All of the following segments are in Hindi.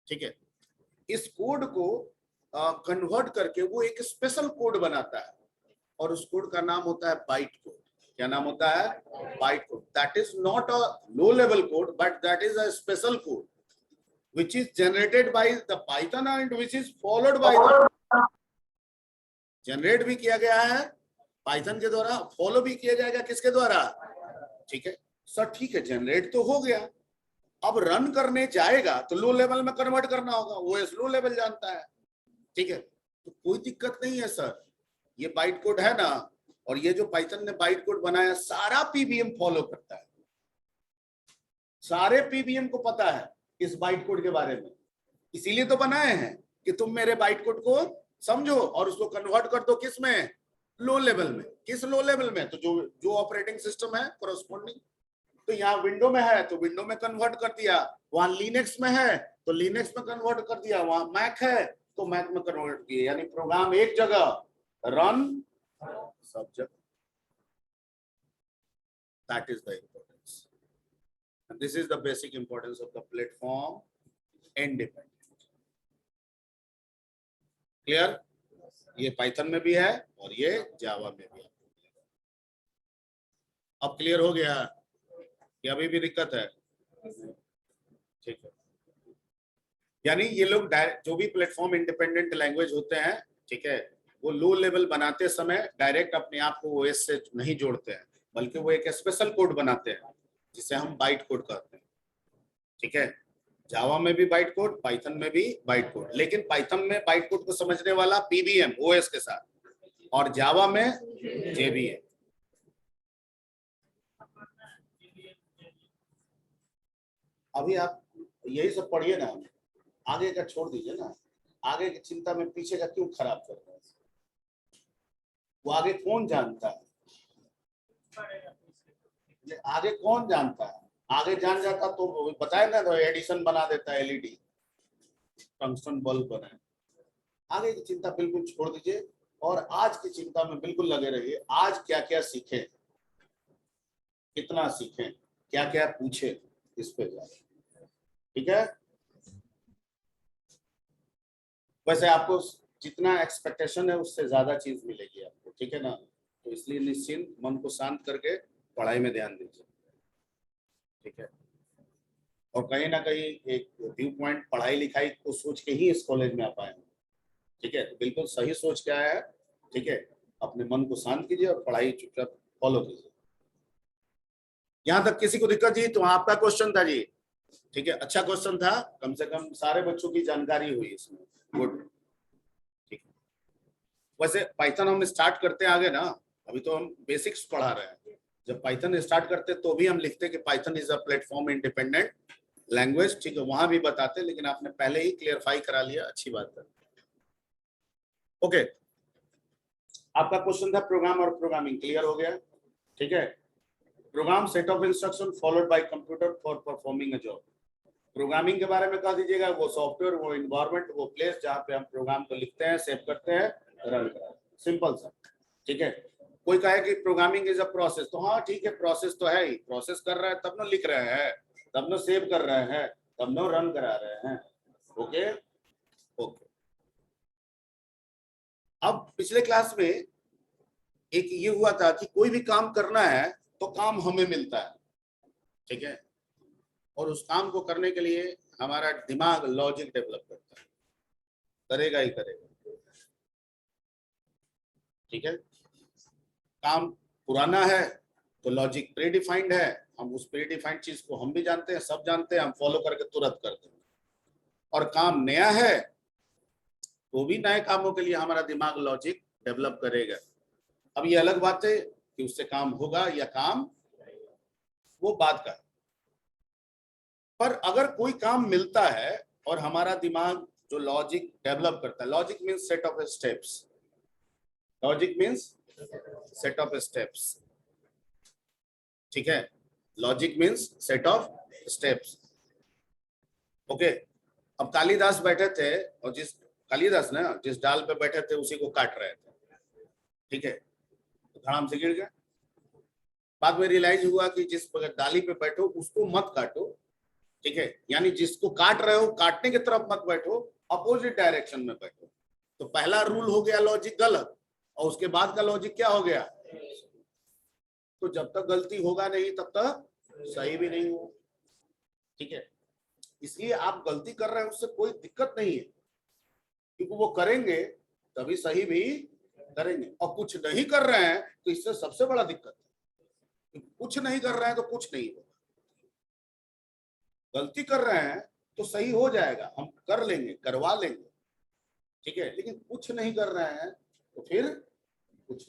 ठीक है, इस कोड को कन्वर्ट करके वो एक स्पेशल कोड बनाता है और उस कोड का नाम होता है बाइट कोड। क्या नाम होता है? Byte code. That is not a low level code, but that is a special code which is generated by the Python and which is followed by the, generate भी किया गया है पाइथन के द्वारा, फॉलो भी किया जाएगा किसके द्वारा? ठीक है सर, ठीक है, जनरेट तो हो गया, अब रन करने जाएगा तो लो लेवल में कन्वर्ट करना होगा, वो लो लेवल जानता है। ठीक है, तो कोई दिक्कत नहीं है सर, ये बाइट कोड है ना, और ये जो पाइथन ने बाइट कोड बनाया सारा पीबीएम फॉलो करता है, सारे पीबीएम को पता है इस बाइट कोड के बारे में, इसीलिए तो बनाए हैं कि तुम मेरे बाइट कोड को समझो और उसको कन्वर्ट कर दो किस में? लो लेवल में। किस लो लेवल में? तो जो ऑपरेटिंग सिस्टम है कोरस्पोंडिंग, तो यहाँ विंडो में है तो विंडो में कन्वर्ट कर दिया, वहां लिनक्स में है तो लिनक्स में कन्वर्ट कर दिया, वहां मैक है तो मैक में कन्वर्ट किया, यानी प्रोग्राम एक जगह, रन सब जगह। That is the importance, and this is the basic importance of the platform independent. clear? ये पाइथन में भी है और ये जावा में भी है। अब क्लियर हो गया कि अभी भी दिक्कत है? ठीक है, यानी ये लोग जो भी प्लेटफॉर्म इंडिपेंडेंट लैंग्वेज होते हैं, ठीक है, वो लो लेवल बनाते समय डायरेक्ट अपने आप को ओएस से नहीं जोड़ते हैं, बल्कि वो एक स्पेशल कोड बनाते हैं जिसे हम बाइट कोड कहते हैं। ठीक है, जावा में भी बाइट कोड, पाइथन में भी बाइट कोड, लेकिन पाइथन में बाइट कोड को समझने वाला पीबीएम ओएस के साथ, और जावा में जेबीएम। अभी आप यही सब पढ़िए ना, आगे का छोड़ दीजिए ना, आगे की चिंता में पीछे का क्यों खराब कर रहे हैं? वो आगे कौन जानता है? आगे कौन जानता है? आगे जान जाता तो बताए ना, तो एडिशन बना देता है, एलईडी टंगस्टन बल्ब बनाए। आगे की चिंता बिल्कुल छोड़ दीजिए और आज की चिंता में बिल्कुल लगे रहिए। आज क्या क्या सीखे, कितना सीखे, क्या क्या पूछे, इस पे जाए। ठीक है, वैसे आपको जितना एक्सपेक्टेशन है उससे ज्यादा चीज मिलेगी आपको। ठीक है ना, तो इसलिए निश्चिंत मन को शांत करके पढ़ाई में ध्यान दीजिए। ठीक है, और कहीं ना कहीं एक व्यू पॉइंट पढ़ाई लिखाई को सोच के ही इस कॉलेज में आप आए हैं। ठीक है, तो बिल्कुल सही सोच के आया है। ठीक है, अपने मन को शांत कीजिए और पढ़ाई चुपचाप फॉलो कीजिए। यहाँ तक किसी को दिक्कत थी तो आपका क्वेश्चन था जी? ठीक है, अच्छा क्वेश्चन था, कम से कम सारे बच्चों की जानकारी हुई इसमें। गुड। ठीक है, वैसे पाइथन हम स्टार्ट करते हैं आगे ना, अभी तो हम बेसिक्स पढ़ा रहे हैं। जब पाइथन स्टार्ट करते तो भी हम लिखते कि Python is a platform independent language. ठीक है, वहां भी बताते, लेकिन आपने पहले ही क्लियरफाई करा लिया, अच्छी बात है। ओके, आपका क्वेश्चन था प्रोग्राम और प्रोग्रामिंग, क्लियर हो गया? ठीक है, program set of instruction followed by computer for performing a job. Programming के बारे में कह दीजिएगा, वो सॉफ्टवेयर, वो इन्वायरमेंट, वो प्लेस जहाँ पे हम प्रोग्राम को लिखते हैं, सेव करते हैं, रन करते हैं, सिंपल सा। ठीक है, कोई कहे कि प्रोग्रामिंग इज अ प्रोसेस, तो हाँ ठीक है, प्रोसेस तो है ही, प्रोसेस कर रहा है तब न लिख रहे हैं, तब न सेव कर रहे हैं, तब न रन करा रहे हैं। ओके ओके, अब पिछले क्लास में एक ये हुआ था कि कोई भी काम करना है तो काम हमें मिलता है। ठीक है, और उस काम को करने के लिए हमारा दिमाग लॉजिक डेवलप करता है, करेगा ही करेगा। ठीक है, काम पुराना है तो लॉजिक प्रीडिफाइंड है, हम उस प्रीडिफाइंड चीज को हम भी जानते हैं, सब जानते हैं, हम फॉलो करके तुरंत करते हैं। और काम नया है तो भी नए कामों के लिए हमारा दिमाग लॉजिक डेवलप करेगा। अब ये अलग बात है कि उससे काम होगा या काम, वो बात का। पर अगर कोई काम मिलता है और हमारा दिमाग जो लॉजिक डेवलप करता है, logic means set of steps, logic means set of steps. ठीक है, logic means set of steps. Okay, अब कालिदास बैठे थे और कालिदास ना जिस डाल पे बैठे थे उसी को काट रहे थे। ठीक है, तो धड़ाम से गिर गया। बाद में रियलाइज हुआ कि जिस डाली पे बैठो उसको मत काटो, ठीक है, यानी जिसको काट रहे हो काटने की तरफ मत बैठो, अपोजिट डायरेक्शन में बैठो। तो पहला रूल हो गया लॉजिक गलत, और उसके बाद का लॉजिक क्या हो गया? तो जब तक गलती होगा नहीं तब तक सही भी नहीं होगा। ठीक है, इसलिए आप गलती कर रहे हैं उससे कोई दिक्कत नहीं है, क्योंकि वो करेंगे तभी सही भी करेंगे। और कुछ नहीं कर रहे हैं तो इससे सबसे बड़ा दिक्कत है, कुछ नहीं कर रहे हैं तो कुछ नहीं होगा। गलती कर रहे हैं तो सही हो जाएगा, हम कर लेंगे, करवा लेंगे, ठीक है, लेकिन कुछ नहीं कर रहे हैं तो फिर कुछ।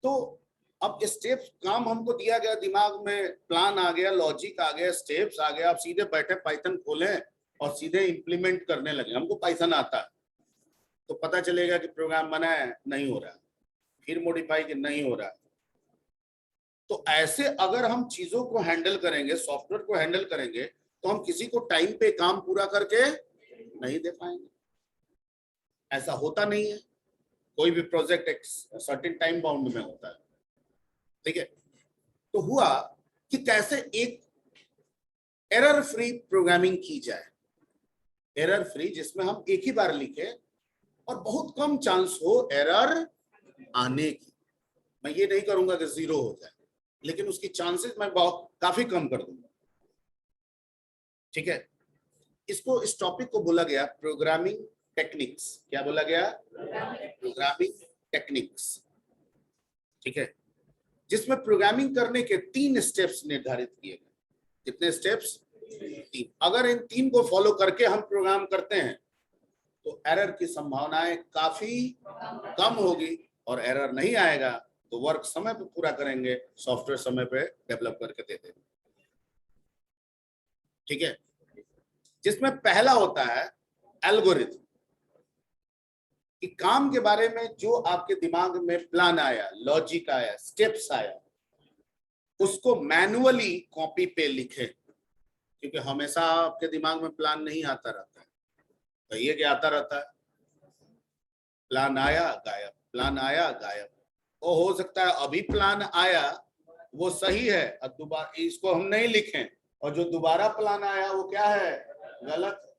तो अब स्टेप्स काम हमको दिया गया, दिमाग में प्लान आ गया, लॉजिक आ गया, स्टेप्स आ गया, आप सीधे बैठे पाइथन खोलें और सीधे इंप्लीमेंट करने लगे। हमको पाइथन आता है तो पता चलेगा कि प्रोग्राम बना है, नहीं हो रहा है, फिर मॉडिफाई कि नहीं हो रहा है। तो ऐसे अगर हम चीजों को हैंडल करेंगे, सॉफ्टवेयर को हैंडल करेंगे, तो हम किसी को टाइम पे काम पूरा करके नहीं दे पाएंगे। ऐसा होता नहीं है, कोई भी प्रोजेक्ट एक सर्टेन टाइम बाउंड में होता है। ठीक है, तो हुआ कि कैसे एक एरर फ्री प्रोग्रामिंग की जाए, एरर फ्री जिसमें हम एक ही बार लिखें और बहुत कम चांस हो एरर आने की। मैं ये नहीं करूंगा कि 0 हो जाए, लेकिन उसकी चांसेस मैं बहुत काफी कम कर दूंगा। ठीक है, इसको, इस टॉपिक को बोला गया प्रोग्रामिंग टेक्निक्स। क्या बोला गया? Programming techniques. ठीक है, जिसमें प्रोग्रामिंग करने के 3 स्टेप्स निर्धारित किए गए। कितने स्टेप्स? 3। अगर इन 3 को फॉलो करके हम प्रोग्राम करते हैं तो एरर की संभावनाएं काफी कम होगी, और एरर नहीं आएगा तो वर्क समय पे पूरा करेंगे, सॉफ्टवेयर समय पे डेवलप करके दे देंगे। ठीक है, जिसमें पहला होता है एल्गोरिथम, कि काम के बारे में जो आपके दिमाग में प्लान आया, लॉजिक आया, स्टेप्स आया, उसको मैनुअली कॉपी पे लिखें, क्योंकि हमेशा आपके दिमाग में प्लान नहीं आता रहता है, तो ये क्या आता रहता है, प्लान आया गायब, प्लान आया गायब। वो हो सकता है अभी प्लान आया वो सही है, और दोबारा इसको हम नहीं लिखें, और जो दोबारा प्लान आया वो क्या है, गलत है,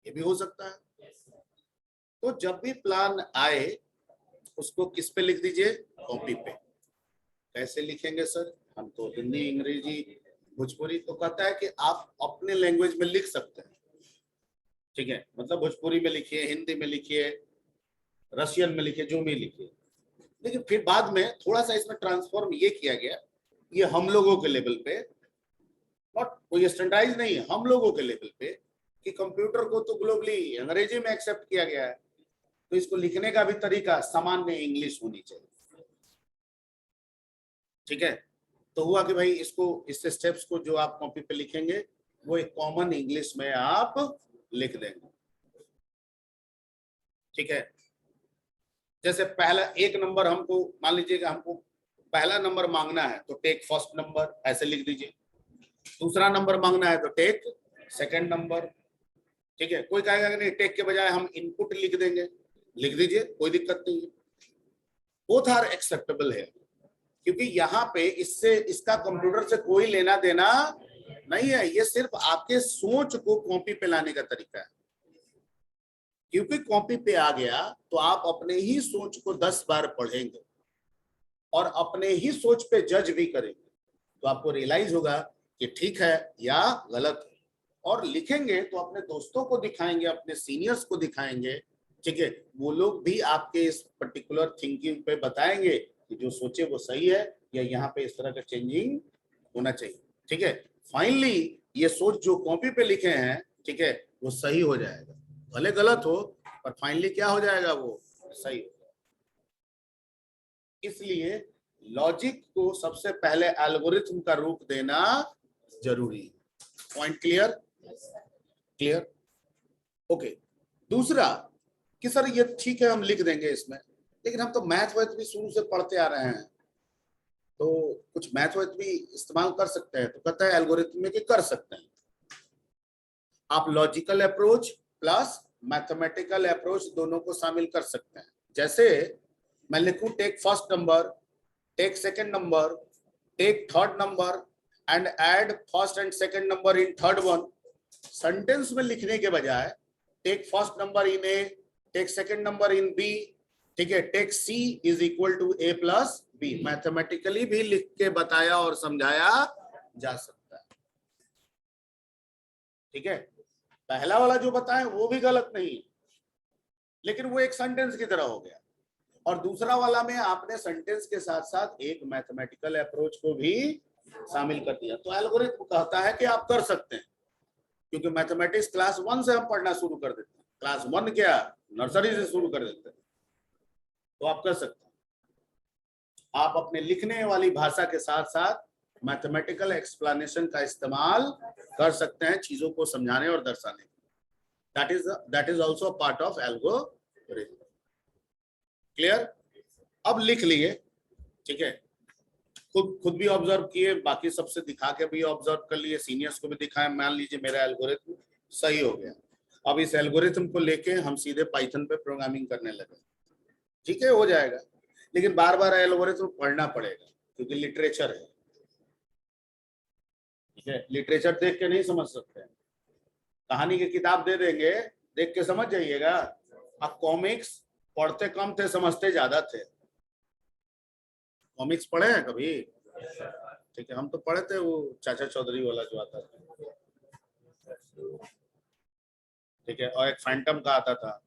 ये भी हो सकता है। तो जब भी प्लान आए उसको किस पे लिख दीजिए? कॉपी पे। कैसे लिखेंगे सर? हम तो हिंदी, अंग्रेजी, भोजपुरी, तो कहता है कि आप अपने लैंग्वेज में लिख सकते हैं। ठीक है, मतलब भोजपुरी में लिखिए, हिंदी में लिखिए, रशियन में लिखिए, जो भी लिखिए। लेकिन फिर बाद में थोड़ा सा इसमें ट्रांसफॉर्म ये किया गया, ये हम लोगों के लेवल पे, नॉट कोई स्टैंडर्डाइज नहीं है, हम लोगों के लेवल पे, कि कंप्यूटर को तो ग्लोबली अंग्रेजी में एक्सेप्ट किया गया है, तो इसको लिखने का भी तरीका सामान्य इंग्लिश होनी चाहिए। ठीक है, तो हुआ कि भाई इसको, इस स्टेप्स को जो आप कॉपी पे लिखेंगे वो एक कॉमन इंग्लिश में आप लिख देंगे। ठीक है, जैसे पहला 1 नंबर हमको, मान लीजिएगा हमको पहला नंबर मांगना है तो टेक फर्स्ट नंबर, ऐसे लिख दीजिए। दूसरा नंबर मांगना है तो टेक सेकंड नंबर। ठीक है, कोई कहेगा कि नहीं टेक के बजाय हम इनपुट लिख देंगे, लिख दीजिए, कोई दिक्कत नहीं है, बोथ आर एक्सेप्टेबल है, क्योंकि यहाँ पे इससे, इसका कंप्यूटर से कोई लेना देना नहीं है, ये सिर्फ आपके सोच को कॉपी पे लाने का तरीका है। क्योंकि कॉपी पे आ गया तो आप अपने ही सोच को 10 बार पढ़ेंगे और अपने ही सोच पे जज भी करेंगे, तो आपको रियलाइज होगा कि ठीक है या गलत है। और लिखेंगे तो अपने दोस्तों को दिखाएंगे, अपने सीनियर्स को दिखाएंगे। ठीक है, वो लोग भी आपके इस पर्टिकुलर थिंकिंग पे बताएंगे कि जो सोचे वो सही है, या यहाँ पे इस तरह का चेंजिंग होना चाहिए। ठीक है, फाइनली ये सोच जो कॉपी पे लिखे हैं, ठीक है, वो सही हो जाएगा, भले गलत हो पर फाइनली क्या हो जाएगा, वो सही हो जाएगा। इसलिए लॉजिक को सबसे पहले एल्गोरिथम का रूप देना जरूरी है। Point clear? Clear, okay. दूसरा कि सर ये ठीक है हम लिख देंगे इसमें, लेकिन हम तो मैथ वैथ भी शुरू से पढ़ते आ रहे हैं, तो कुछ मैथ वैथ भी इस्तेमाल कर सकते हैं। तो कहता है एल्गोरिथम में कि कर सकते हैं आप, logical approach plus mathematical approach दोनों को शामिल कर सकते हैं। जैसे मैं लिखूं take first number, take second number, take third number and add first and second number in third one. Sentence में लिखने के बजाय take first number in A, take second number in B, ठीक है, take C is equal to A plus B. Mathematically भी लिख के बताया और समझाया जा सकता है, ठीक है। पहला वाला जो बताए वो भी गलत नहीं है, लेकिन वो एक सेंटेंस की तरह हो गया। और दूसरा वाला में आपने सेंटेंस के साथ साथ एक मैथमेटिकल अप्रोच को भी शामिल कर दिया। तो एल्गोरिथम कहता है कि आप कर सकते हैं, क्योंकि मैथमेटिक्स क्लास 1 से हम पढ़ना शुरू कर देते हैं। क्लास 1 क्या, नर्सरी से शुरू कर देते हैं, तो आप कर सकते हैं। आप अपने लिखने वाली भाषा के साथ साथ मैथमेटिकल एक्सप्लेनेशन का इस्तेमाल कर सकते हैं चीजों को समझाने और दर्शाने। That is also part of algorithm. Clear? अब लिख लिए, ठीक है, खुद भी ऑब्जर्व किए, बाकी सबसे दिखा के भी ऑब्जर्व कर लिए, सीनियर्स को भी दिखाए। मान लीजिए मेरा एल्गोरिथम सही हो गया, अब इस एल्गोरिथम को लेके हम सीधे पाइथन पे प्रोग्रामिंग करने लगे, ठीक है, हो जाएगा। लेकिन बार बार एल्गोरिथम पढ़ना पड़ेगा, क्योंकि लिटरेचर है, ठीक है। लिटरेचर देख के नहीं समझ सकते हैं। कहानी की किताब दे देंगे, देख के समझ जाइएगा। अब कॉमिक्स पढ़ते कम थे, समझते ज्यादा थे। कॉमिक्स पढ़े हैं कभी? ठीक है, हम तो पढ़े थे, वो चाचा चौधरी वाला जो आता था, ठीक है, और एक फैंटम का आता था।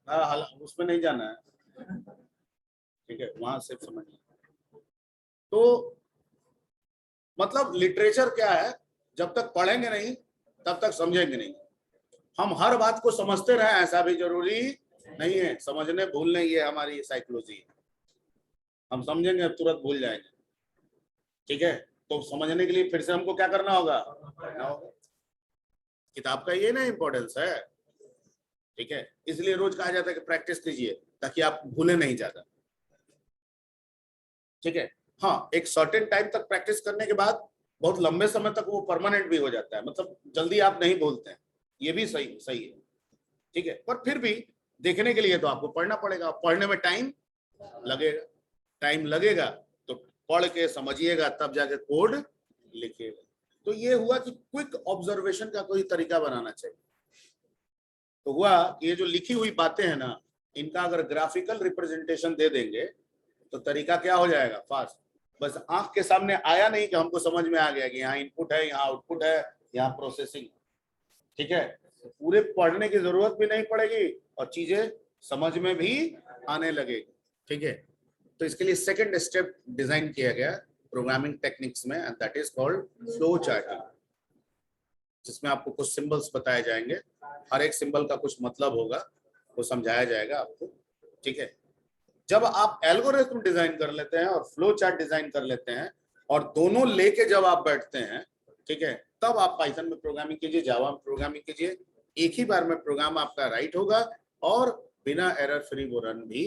हाँ, उसमें नहीं जाना है, ठीक है, वहां सिर्फ समझना। तो मतलब लिटरेचर क्या है, जब तक पढ़ेंगे नहीं तब तक समझेंगे नहीं। हम हर बात को समझते रहे ऐसा भी जरूरी नहीं है। समझने भूलने ये हमारी साइकोलॉजी है। हम समझेंगे तुरंत भूल जाएंगे, ठीक है। तो समझने के लिए फिर से हमको क्या करना होगा, पढ़ना होगा। किताब का ये ना इंपॉर्टेंस है, ठीक है। इसलिए रोज कहा जाता है कि प्रैक्टिस कीजिए ताकि आप भूले नहीं ज्यादा, ठीक है। हाँ, एक सर्टेन टाइम तक प्रैक्टिस करने के बाद बहुत लंबे समय तक वो परमानेंट भी हो जाता है, मतलब जल्दी आप नहीं भूलते हैं, ये भी सही सही है, ठीक है। पर फिर भी देखने के लिए तो आपको पढ़ना पड़ेगा। पढ़ने में टाइम लगेगा, टाइम लगेगा तो पढ़ के समझिएगा, तब जाके कोड लिखिएगा। तो ये हुआ कि क्विक ऑब्जर्वेशन का कोई तरीका बनाना चाहिए। तो हुआ कि ये जो लिखी हुई बातें हैं ना, इनका अगर ग्राफिकल रिप्रेजेंटेशन दे देंगे तो तरीका क्या हो जाएगा, फास्ट। बस आंख के सामने आया नहीं कि हमको समझ में आ गया कि यहाँ इनपुट है, यहाँ आउटपुट है, यहाँ प्रोसेसिंग, ठीक है। पूरे पढ़ने की जरूरत भी नहीं पड़ेगी और चीजें समझ में भी आने लगेगी, ठीक है। तो इसके लिए सेकंड स्टेप डिजाइन किया गया प्रोग्रामिंग टेक्निक्स में, and that is called flow charting, जिसमें आपको कुछ सिंबल्स बताए जाएंगे, हर एक सिंबल का कुछ मतलब होगा, वो समझाया जाएगा आपको, ठीक है। जब आप एल्गोरिथम डिजाइन कर लेते हैं और फ्लो चार्ट डिजाइन कर लेते हैं और दोनों लेके जब आप बैठते हैं, ठीक है, तब आप पाइथन में प्रोग्रामिंग कीजिए, जावा में प्रोग्रामिंग कीजिए। एक ही बार में प्रोग्राम आपका राइट होगा और बिना एरर फ्री वो रन भी,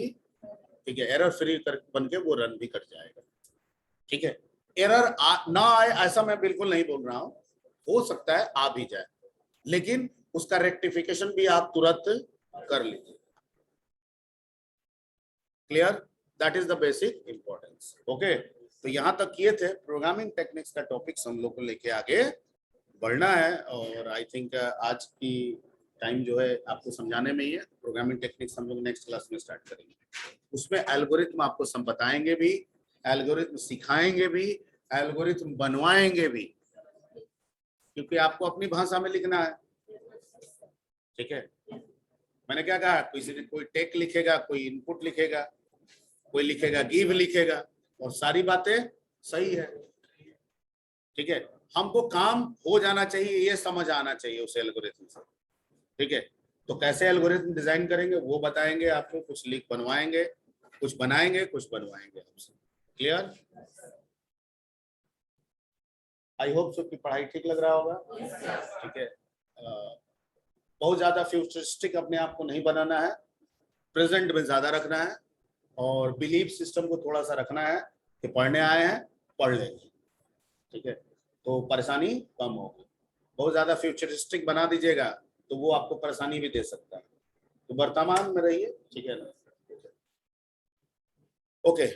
ठीक है, एरर फ्री बन के वो रन भी कर जाएगा, ठीक है। एरर ना आए ऐसा मैं बिल्कुल नहीं बोल रहा हूं, हो सकता है आ भी जाए, लेकिन उसका रेक्टिफिकेशन भी आप तुरंत कर लीजिए। Clear? That is the basic importance. Okay, तो यहां तक किए थे प्रोग्रामिंग टेक्निक्स का टॉपिक्स, हम लोग को लेके आगे बढ़ना है। और आई थिंक आज की टाइम जो है आपको समझाने में ही है। प्रोग्रामिंग टेक्निक्स हम लोग नेक्स्ट क्लास में स्टार्ट करेंगे, उसमें एल्गोरिथम आपको सब बताएंगे भी, एल्गोरिथम सिखाएंगे भी, एल्गोरिथम बनवाएंगे भी, क्योंकि आपको अपनी भाषा में लिखना है, ठीक है। मैंने क्या कहा, कोई टेक लिखेगा, कोई इनपुट लिखेगा, कोई लिखेगा गिव लिखेगा, और सारी बातें सही है, ठीक है। हमको काम हो जाना चाहिए, ये समझ आना चाहिए उस एल्गोरिथम से, ठीक है। तो कैसे एल्गोरिथम डिजाइन करेंगे वो बताएंगे आपको, कुछ लिख बनवाएंगे, कुछ बनाएंगे, कुछ बनवाएंगे आपसे। क्लियर? आई होप सो कि पढ़ाई ठीक लग रहा होगा, ठीक है। बहुत ज्यादा फ्यूचरिस्टिक अपने आप को नहीं बनाना है, प्रेजेंट में ज्यादा रखना है, और बिलीफ सिस्टम को थोड़ा सा रखना है कि पढ़ने आए हैं, पढ़ लेंगे, ठीक है, तो परेशानी कम होगी। बहुत ज्यादा फ्यूचरिस्टिक बना दीजिएगा तो वो आपको परेशानी भी दे सकता है। तो वर्तमान में रहिए, ठीक है ना। ओके